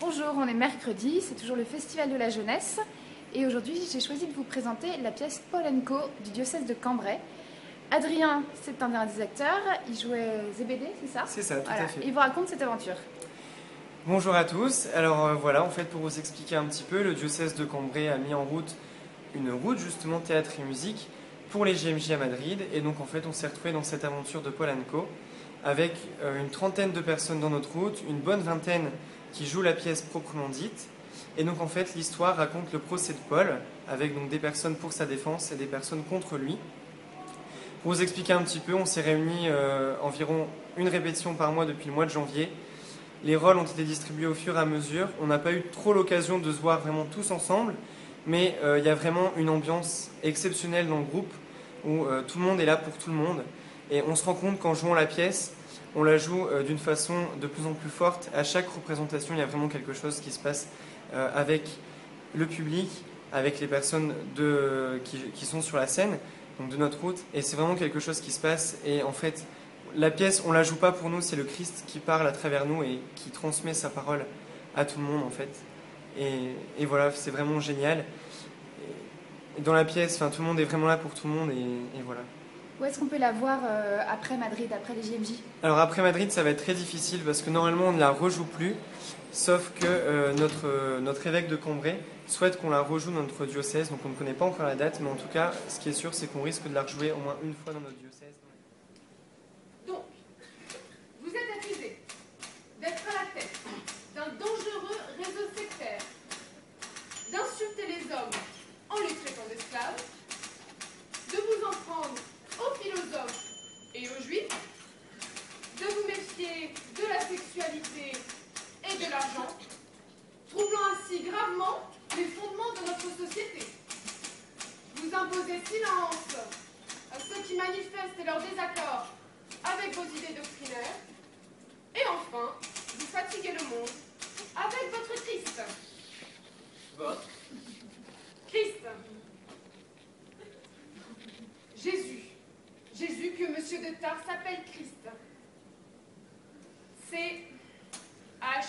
Bonjour, on est mercredi, c'est toujours le Festival de la Jeunesse. Et aujourd'hui, j'ai choisi de vous présenter la pièce Paul & Co du diocèse de Cambrai. Adrien, c'est un des acteurs, il jouait Zébédée, c'est ça? C'est ça, tout à fait. Il vous raconte cette aventure. Bonjour à tous. Alors voilà, en fait, pour vous expliquer un petit peu, le diocèse de Cambrai a mis en route une route justement théâtre et musique pour les JMJ à Madrid. Et donc en fait, on s'est retrouvé dans cette aventure de Paul & Co avec une trentaine de personnes dans notre route, une bonne vingtaine qui jouent la pièce proprement dite. Et donc en fait, l'histoire raconte le procès de Paul avec donc des personnes pour sa défense et des personnes contre lui. Pour vous expliquer un petit peu, on s'est réunis environ une répétition par mois depuis le mois de janvier. Les rôles ont été distribués au fur et à mesure. On n'a pas eu trop l'occasion de se voir vraiment tous ensemble, mais il y a vraiment une ambiance exceptionnelle dans le groupe où tout le monde est là pour tout le monde. Et on se rend compte qu'en jouant la pièce, on la joue d'une façon de plus en plus forte. À chaque représentation, il y a vraiment quelque chose qui se passe avec le public, avec les personnes qui sont sur la scène, donc de notre route. Et c'est vraiment quelque chose qui se passe. Et en fait, la pièce, on la joue pas pour nous, c'est le Christ qui parle à travers nous et qui transmet sa parole à tout le monde en fait. Et voilà, c'est vraiment génial. Et dans la pièce, tout le monde est vraiment là pour tout le monde et voilà. Où est-ce qu'on peut la voir après Madrid, après les JMJ? Alors après Madrid, ça va être très difficile parce que normalement on ne la rejoue plus, sauf que notre évêque de Cambrai souhaite qu'on la rejoue dans notre diocèse, donc on ne connaît pas encore la date, mais en tout cas, ce qui est sûr, c'est qu'on risque de la rejouer au moins une fois dans notre diocèse. Donc, vous êtes accusé d'être à la tête d'un dangereux réseau sectaire, d'insulter les hommes en les traitant d'esclaves, de vous en prendre aux philosophes et aux juifs, de vous méfier de la sexualité et de l'argent, troublant ainsi gravement les fondements de notre société. Vous imposez silence à ceux qui manifestent leur désaccord avec vos idées doctrinaires. Et enfin, vous fatiguez le monde avec votre Christ. Votre Christ. Jésus que Monsieur de Tars s'appelle Christ. C-H